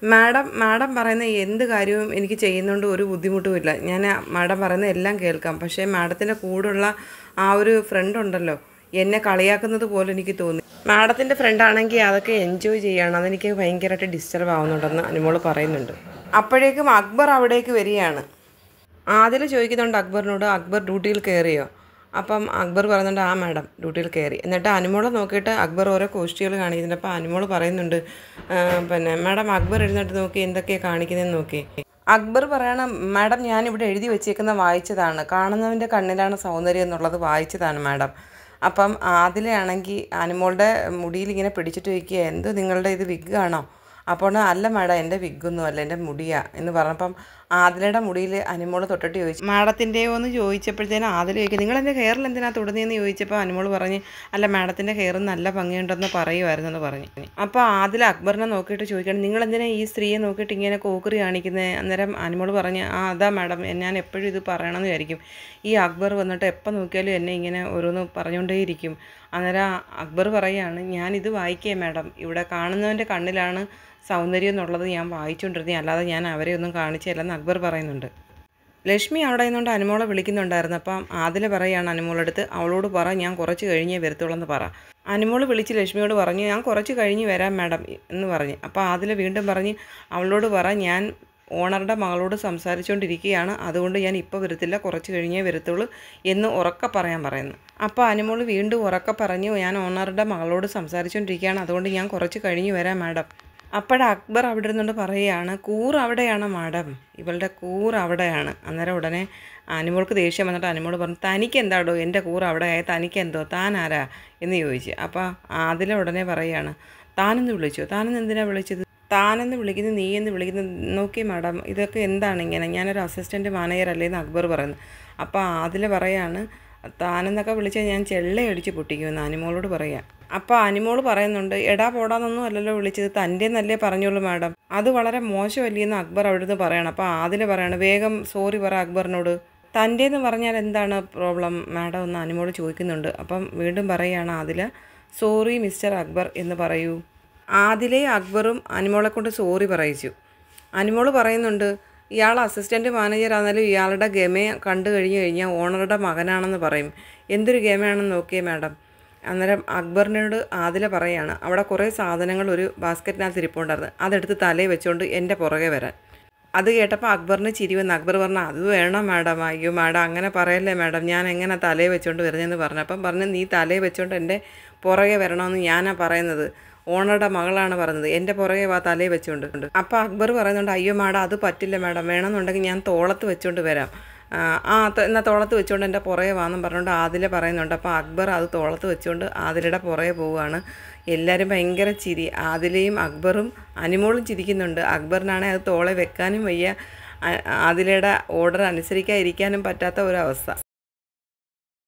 Madam പറയുന്ന എന്ത് കാര്യവും എനിക്ക് ചെയ്യുന്നതുകൊണ്ട് ഒരു ബുദ്ധിമുട്ടുമില്ല. ഞാൻ മാഡം പറയുന്ന എല്ലാം കേൾക്കാം. പക്ഷേ മാഡത്തിൻ്റെ കൂടെയുള്ള ആ ഒരു ഫ്രണ്ട് ഉണ്ടല്ലോ, എന്നെ കളിയാക്കുന്നത് പോലെ എനിക്ക് തോന്നി. മാഡത്തിൻ്റെ ഫ്രണ്ടാണെങ്കിൽ അതൊക്കെ എൻജോയ് ചെയ്യുകയാണ്. അതെനിക്ക് ഭയങ്കരമായിട്ട് ഡിസ്റ്റർബ് ആവുന്നുണ്ടെന്ന് അനുമോൾ പറയുന്നുണ്ട്. അപ്പോഴേക്കും അക്ബർ അവിടേക്ക് വരികയാണ്. ആദിൽ ചോദിക്കുന്നുണ്ട് അക്ബറിനോട്, അക്ബർ ഡ്യൂട്ടിയിൽ കയറിയോ? അപ്പം അക്ബർ പറയുന്നുണ്ട് ആ മാഡം ഡ്യൂട്ടിയിൽ കയറി. എന്നിട്ട് അനുമോളെ നോക്കിയിട്ട് അക്ബർ ഓരോ കോഷ്ടികൾ കാണിക്കുന്നുണ്ട്. അപ്പോൾ അനുമോൾ പറയുന്നുണ്ട് പിന്നെ മാഡം അക്ബർ എഴുന്നേറ്റ് നോക്കി എന്തൊക്കെയാണ് കാണിക്കുന്നതെന്ന് നോക്കി. അക്ബർ പറയണം മാഡം ഞാനിവിടെ എഴുതി വെച്ചേക്കുന്ന വായിച്ചതാണ്, കാണുന്നവൻ്റെ കണ്ണിലാണ് സൗന്ദര്യം എന്നുള്ളത് വായിച്ചതാണ് മാഡം. അപ്പം ആദിലയാണെങ്കിൽ അനുമോളുടെ മുടിയിൽ ഇങ്ങനെ പിടിച്ചിട്ട് വയ്ക്കുക, എന്ത് നിങ്ങളുടെ ഇത് വിഗ്ഗാണോ? അപ്പോൾ അല്ല മാഡം എൻ്റെ വിഗ്ഗൊന്നും അല്ല, എൻ്റെ മുടിയാ എന്ന് പറഞ്ഞപ്പം ആദിലയുടെ മുടിയിൽ അനുമോൾ തൊട്ടിട്ട് ചോദിച്ചു മാഡത്തിൻ്റെയോ എന്ന് ചോദിച്ചപ്പോഴത്തേനും ആദില ചോദിക്കും നിങ്ങളെൻ്റെ ഹെയറിൽ എന്തിനാ തൊടുന്നതെന്ന് ചോദിച്ചപ്പോൾ അനുമോൾ പറഞ്ഞ് അല്ല മാഡത്തിൻ്റെ ഹെയർ നല്ല ഭംഗിയുണ്ടെന്ന് പറയുമായിരുന്നു എന്ന് പറഞ്ഞു. അപ്പോൾ ആദില അക്ബറിനെ നോക്കിയിട്ട് ചോദിക്കണം നിങ്ങളെന്തിനാ ഈ സ്ത്രീയെ നോക്കിയിട്ട് ഇങ്ങനെ കോക്കറി കാണിക്കുന്നത്? അന്നേരം അനുമോൾ പറഞ്ഞ് ആ അതാ മാഡം ഞാൻ എപ്പോഴും ഇത് പറയണമെന്ന് വിചാരിക്കും. ഈ അക്ബർ വന്നിട്ട് എപ്പോൾ നോക്കിയാലും എന്നെ ഇങ്ങനെ ഓരോന്ന് പറഞ്ഞുകൊണ്ടേയിരിക്കും. അന്നേരം അക്ബർ പറയുകയാണ് ഞാനിത് വായിക്കേ മാഡം, ഇവിടെ കാണുന്നവൻ്റെ കണ്ണിലാണ് സൗന്ദര്യം എന്നുള്ളത് ഞാൻ വായിച്ചുകൊണ്ടിരുന്നേ, അല്ലാതെ ഞാൻ അവരെ ഒന്നും കാണിച്ചില്ലെന്ന് അക്ബർ പറയുന്നുണ്ട്. ലക്ഷ്മി അവിടെ നിന്നുകൊണ്ട് അനുമോളെ വിളിക്കുന്നുണ്ടായിരുന്നു. അപ്പം ആദില പറയുകയാണ് അനുമോളെടുത്ത് അവളോട് പറ ഞാൻ കുറച്ച് കഴിഞ്ഞേ വരത്തുള്ളെന്ന് പറ. അനുമോൾ വിളിച്ച് ലക്ഷ്മിയോട് പറഞ്ഞു ഞാൻ കുറച്ച് കഴിഞ്ഞ് വരാം മാഡം എന്ന് പറഞ്ഞ്. അപ്പോൾ ആദില വീണ്ടും പറഞ്ഞ് അവളോട് പറ ഞാൻ ഓണറുടെ മകളോട് സംസാരിച്ചുകൊണ്ടിരിക്കുകയാണ്, അതുകൊണ്ട് ഞാൻ ഇപ്പോൾ വരത്തില്ല, കുറച്ച് കഴിഞ്ഞേ വരത്തുള്ളൂ എന്ന് ഉറക്കെ പറയുന്നു. അപ്പോൾ അനുമോൾ വീണ്ടും ഉറക്കെ പറഞ്ഞു ഞാൻ ഓണറുടെ മകളോട് സംസാരിച്ചുകൊണ്ടിരിക്കുകയാണ്, അതുകൊണ്ട് ഞാൻ കുറച്ച് കഴിഞ്ഞ് വരാം മാഡം. അപ്പോൾ അക്ബർ അവിടെ ഇരുന്നുകൊണ്ട് പറയുകയാണ് കൂറ് അവിടെയാണ് മാഡം, ഇവളുടെ കൂറ് അവിടെയാണ്. അന്നേരം ഉടനെ അനുമോൾക്ക് ദേഷ്യം വന്നിട്ട് അനുമോൾ പറഞ്ഞു തനിക്ക് എന്താടോ എൻ്റെ കൂറ് അവിടെ ആയ തനിക്കെന്തോ, താൻ ആരാ എന്ന് ചോദിച്ചു. അപ്പോൾ അതിലെ ഉടനെ പറയുകയാണ് താനെന്ന് വിളിച്ചോ, താനെന്ന് എന്തിനാണ് വിളിച്ചത്, താനെന്ന് വിളിക്കുന്നത് നീ എന്ന് വിളിക്കുന്നത് നോക്കി മാഡം, ഇതൊക്കെ എന്താണ് ഇങ്ങനെ, ഞാനൊരു അസിസ്റ്റൻറ്റ് മാനേജർ അല്ലേന്ന് അക്ബർ പറയുന്നു. അപ്പോൾ അതിൽ പറയാണ് താനെന്നൊക്കെ വിളിച്ചാൽ ഞാൻ ചെള്ളയടിച്ച് പൊട്ടിക്കുമെന്ന് അനുമോളോട് പറയാം. അപ്പോൾ അനുമോൾ പറയുന്നുണ്ട് എടാ പോടാന്നൊന്നും അല്ലല്ലോ വിളിച്ചത്, തൻ്റെ എന്നല്ലേ പറഞ്ഞോളൂ മാഡം, അത് വളരെ മോശമല്ലേന്ന് അക്ബർ അവിടെ നിന്ന് പറയണം. അപ്പോൾ അതിൽ പറയാണ് വേഗം സോറി പറ അക്ബറിനോട്, തൻ്റെ എന്ന് പറഞ്ഞാൽ എന്താണ് പ്രോബ്ലം മാഡം എന്ന് അനുമോൾ ചോദിക്കുന്നുണ്ട്. അപ്പം വീണ്ടും പറയുകയാണ് ആദില സോറി മിസ്റ്റർ അക്ബർ എന്ന് പറയൂ. ആദിലെ അക്ബറും അനുമോളെ കൊണ്ട് സോറി പറയിച്ചു. അനുമോൾ പറയുന്നുണ്ട് ഇയാൾ അസിസ്റ്റൻറ്റ് മാനേജർ ആണെങ്കിലും ഇയാളുടെ ഗമ കണ്ടു കഴിഞ്ഞാൽ ഓണറുടെ മകനാണെന്ന് പറയും, എന്തൊരു ഗമയാണെന്ന് നോക്കിയേ മാഡം. അന്നേരം അക്ബറിനോട് ആദില പറയാണ് അവിടെ കുറേ സാധനങ്ങൾ ഒരു ബാസ്ക്കറ്റിനകത്ത് ഇരിപ്പുണ്ടായിരുന്നു, അതെടുത്ത് തലയിൽ വെച്ചുകൊണ്ട് എൻ്റെ പുറകെ വരാൻ. അത് കേട്ടപ്പോൾ അക്ബറിന് ചിരി വന്ന് അക്ബർ പറഞ്ഞു അത് വേണം മാഡം, അയ്യോ മാഡം അങ്ങനെ പറയല്ലേ മാഡം, ഞാൻ എങ്ങനെ തലയിൽ വെച്ചുകൊണ്ട് വരുന്നതെന്ന് പറഞ്ഞപ്പം പറഞ്ഞു നീ തലയിൽ വെച്ചുകൊണ്ട് എൻ്റെ പുറകെ വരണമെന്ന് ഞാനാ പറയുന്നത്, ഓണറുടെ മകളാണ് പറഞ്ഞത്, എൻ്റെ പുറകെ വാ തലയിൽ വെച്ചുകൊണ്ട്. അപ്പോൾ അക്ബർ പറയുന്നുണ്ട് അയ്യോ മാഡം അത് പറ്റില്ല മാഡം, വേണമെന്നുണ്ടെങ്കിൽ ഞാൻ തോളത്ത് വെച്ചുകൊണ്ട് വരാം, എന്നാൽ തോളത്ത് വെച്ചുകൊണ്ട് എൻ്റെ പുറകെ വാന്നും പറഞ്ഞുകൊണ്ട് ആദില പറയുന്നുണ്ട്. അപ്പോൾ അക്ബർ അത് തോളത്ത് വെച്ചുകൊണ്ട് ആദിലയുടെ പുറകെ പോവുകയാണ്. എല്ലാവരും ഭയങ്കര ചിരി, ആദിലയും അക്ബറും അനുമോളും ചിരിക്കുന്നുണ്ട്. അക്ബറിനാണെങ്കിൽ അത് തോളെ വെക്കാനും വയ്യ, ആദിലയുടെ ഓർഡർ അനുസരിക്കാതിരിക്കാനും പറ്റാത്ത ഒരവസ്ഥ.